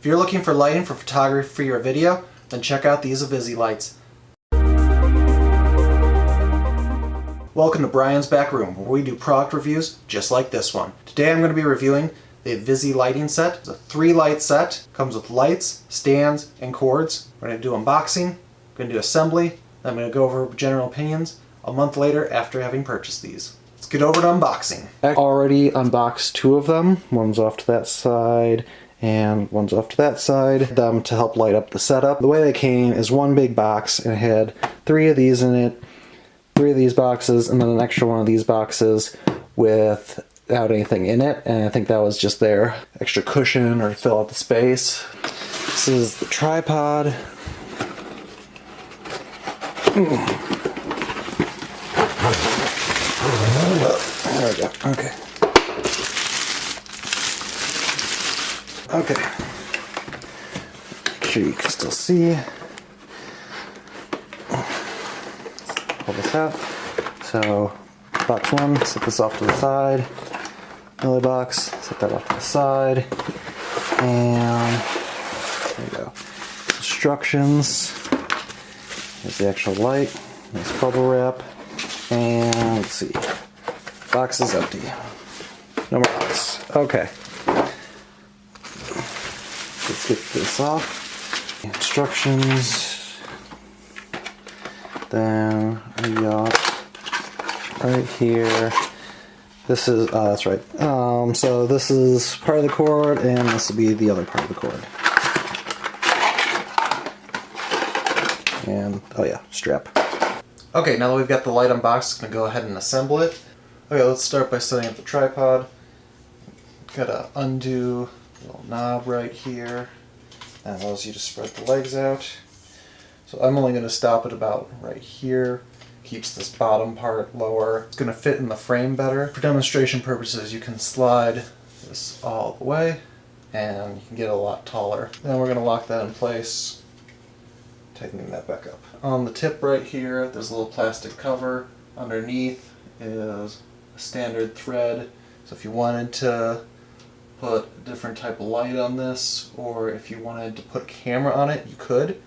If you're looking for lighting for photography or video, then check out these Ivisii lights. Welcome to Brian's Back Room, where we do product reviews just like this one. Today I'm going to be reviewing the Ivisii lighting set. It's a 3-light set. Comes with lights, stands, and cords. We're going to do unboxing, we're going to do assembly, then I'm going to go over general opinions a month later after having purchased these. Let's get over to unboxing. I already unboxed 2 of them. One's off to that side and one's off to that side. Them to help light up the setup. The way they came is one big box and it had 3 of these in it. 3 of these boxes, and then an extra one of these boxes without anything in it, and I think that was just their extra cushion or fill out the space. This is the tripod. There we go. Okay. Okay. Make sure you can still see. Pull this out. So, box 1, set this off to the side. Another box, set that off to the side. And there you go. Instructions. Here's the actual light. Nice bubble wrap. And let's see. Box is empty. No more box. Okay. Let's get this off. Instructions. Then we got right here. This is that's right. So this is part of the cord, and this will be the other part of the cord. And oh yeah, strap. Okay, now that we've got the light unboxed, I'm gonna go ahead and assemble it. Okay, let's start by setting up the tripod. Got a undo little knob right here. That allows you to spread the legs out. So I'm only going to stop it about right here. Keeps this bottom part lower. It's going to fit in the frame better. For demonstration purposes, you can slide this all the way and you can get it a lot taller. Then we're going to lock that in place, tightening that back up. On the tip right here, there's a little plastic cover. Underneath is a standard thread. So if you wanted to put a different type of light on this, or if you wanted to put a camera on it, you could.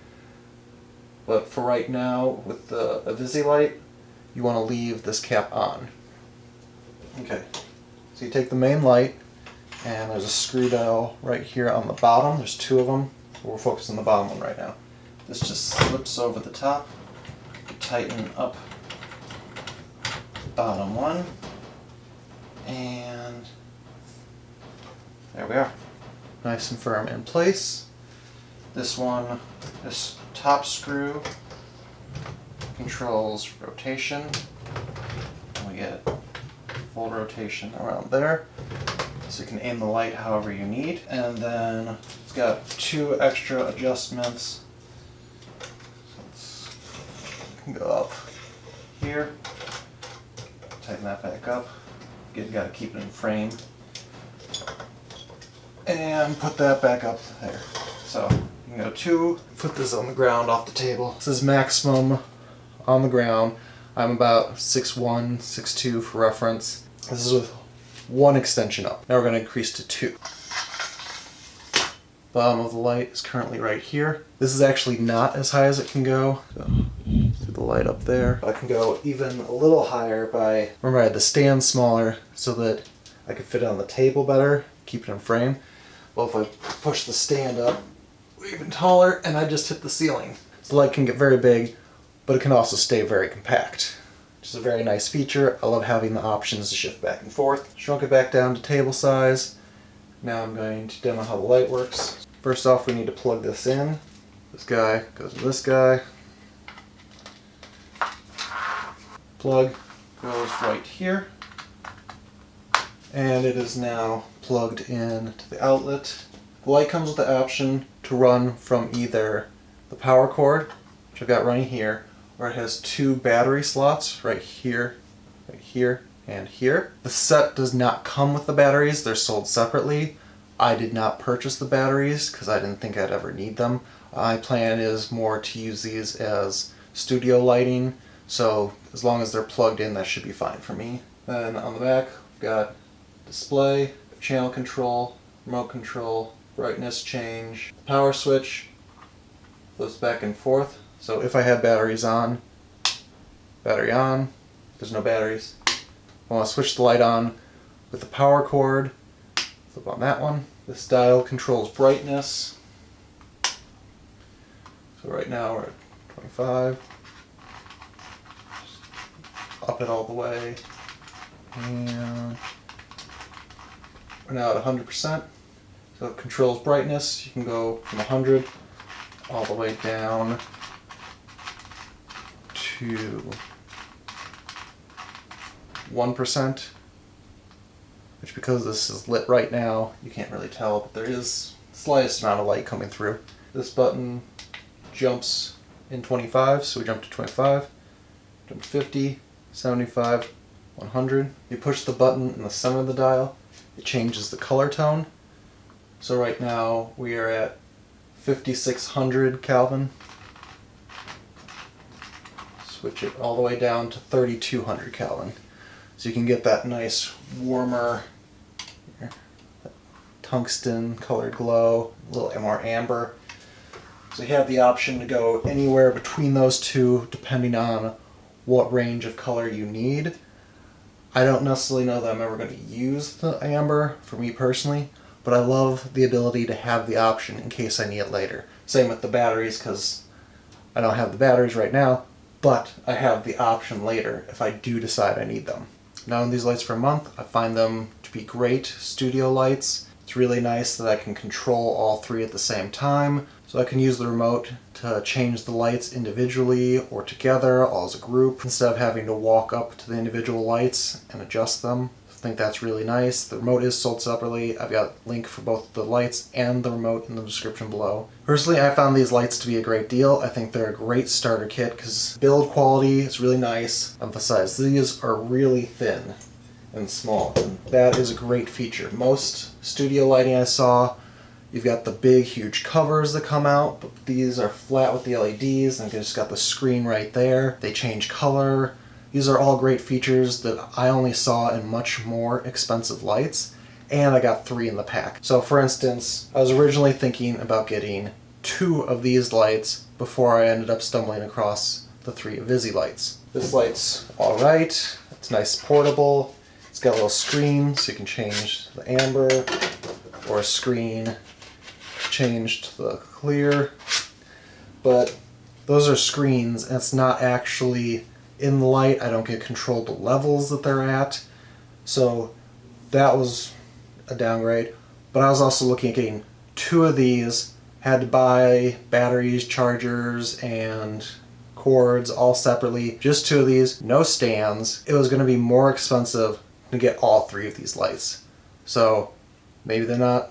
But for right now, with the Ivisii light, you want to leave this cap on. Okay, so you take the main light, and there's a screw dowel right here on the bottom. There's 2 of them. We're focusing on the bottom one right now. This just slips over the top. You tighten up the bottom one, and there we are. Nice and firm in place. This one, this top screw controls rotation. And we get full rotation around there. So you can aim the light however you need. And then it's got 2 extra adjustments. So you can go up here, tighten that back up. You gotta keep it in frame. And put that back up there. So you can go 2, put this on the ground off the table. This is maximum on the ground. I'm about 6'1", 6'2" for reference. This is with 1 extension up. Now we're going to increase to 2. Bottom of the light is currently right here. This is actually not as high as it can go. So, see the light up there. I can go even a little higher by, remember I had the stand smaller so that I could fit it on the table better, keep it in frame. Well, if I push the stand up even taller and I just hit the ceiling. So the light can get very big, but it can also stay very compact. Which is a very nice feature. I love having the options to shift back and forth. Shrunk it back down to table size. Now I'm going to demo how the light works. First off, we need to plug this in. This guy goes to this guy. Plug goes right here. And it is now plugged in to the outlet. The light comes with the option to run from either the power cord, which I've got running here, or it has 2 battery slots right here, and here. The set does not come with the batteries, they're sold separately. I did not purchase the batteries because I didn't think I'd ever need them. My plan is more to use these as studio lighting, so as long as they're plugged in, that should be fine for me. Then on the back, we've got display, channel control, remote control, brightness change. Power switch flips back and forth. So if I had batteries on, battery on, there's no batteries. I want to switch the light on with the power cord, flip on that one. This dial controls brightness. So right now we're at 25. Up it all the way. And we're now at 100%. So it controls brightness. You can go from 100 all the way down to 1%, which because this is lit right now, you can't really tell, but there is the slightest amount of light coming through. This button jumps in 25, so we jump to 25, jump to 50, 75, 100. You push the button in the center of the dial, it changes the color tone. So right now we are at 5600 Kelvin. Switch it all the way down to 3200 Kelvin. So you can get that nice warmer tungsten colored glow, a little more amber. So you have the option to go anywhere between those two depending on what range of color you need. I don't necessarily know that I'm ever going to use the amber for me personally, but I love the ability to have the option in case I need it later. Same with the batteries, because I don't have the batteries right now, but I have the option later if I do decide I need them. Now in these lights for a month, I find them to be great studio lights. It's really nice that I can control all three at the same time. So I can use the remote to change the lights individually or together, all as a group, instead of having to walk up to the individual lights and adjust them. I think that's really nice. The remote is sold separately. I've got a link for both the lights and the remote in the description below. Personally, I found these lights to be a great deal. I think they're a great starter kit because build quality is really nice. Emphasize, these are really thin and small. And that is a great feature. Most studio lighting I saw, you've got the big, huge covers that come out, but these are flat with the LEDs, and they've just got the screen right there. They change color. These are all great features that I only saw in much more expensive lights, and I got 3 in the pack. So for instance, I was originally thinking about getting 2 of these lights before I ended up stumbling across the 3 Ivisii lights. This light's alright, it's nice portable, it's got a little screen so you can change the amber, or a screen change to the clear, but those are screens and it's not actually in the light. I don't get control the levels that they're at, so that was a downgrade. But I was also looking at getting 2 of these, had to buy batteries, chargers, and cords all separately. Just 2 of these, no stands. It was going to be more expensive to get all 3 of these lights. So maybe they're not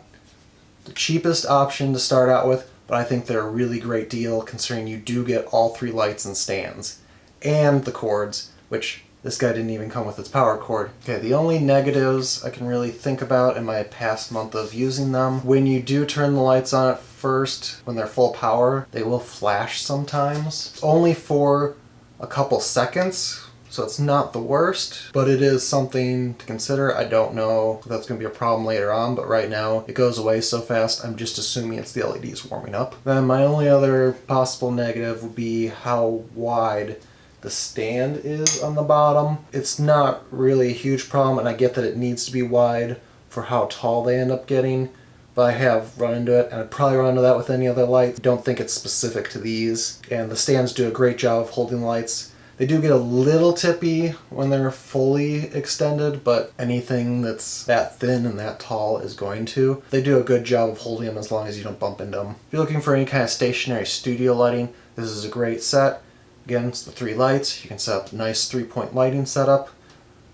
the cheapest option to start out with, but I think they're a really great deal considering you do get all 3 lights and stands. And the cords, which this guy didn't even come with its power cord. Okay, the only negatives I can really think about in my past month of using them, when you do turn the lights on at first, when they're full power, they will flash sometimes. Only for a couple seconds, so it's not the worst, but it is something to consider. I don't know if that's going to be a problem later on, but right now it goes away so fast, I'm just assuming it's the LEDs warming up. Then my only other possible negative would be how wide the stand is on the bottom. It's not really a huge problem, and I get that it needs to be wide for how tall they end up getting, but I have run into it, and I'd probably run into that with any other light. I don't think it's specific to these, and the stands do a great job of holding the lights. They do get a little tippy when they're fully extended, but anything that's that thin and that tall is going to. They do a good job of holding them as long as you don't bump into them. If you're looking for any kind of stationary studio lighting, this is a great set. Again, it's the 3 lights. You can set up a nice 3-point lighting setup.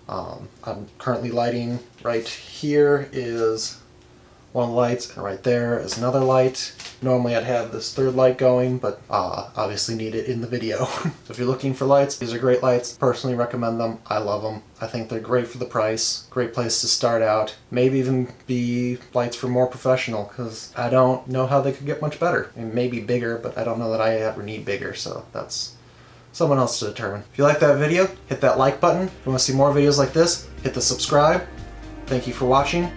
I'm currently lighting right here is one of the lights, and right there is another light. Normally I'd have this 3rd light going, but obviously need it in the video. So if you're looking for lights, these are great lights. Personally recommend them. I love them. I think they're great for the price. Great place to start out. Maybe even be lights for more professional, because I don't know how they could get much better. I mean, maybe bigger, but I don't know that I ever need bigger, so that's someone else to determine. If you like that video, hit that like button. If you want to see more videos like this, hit the subscribe. Thank you for watching.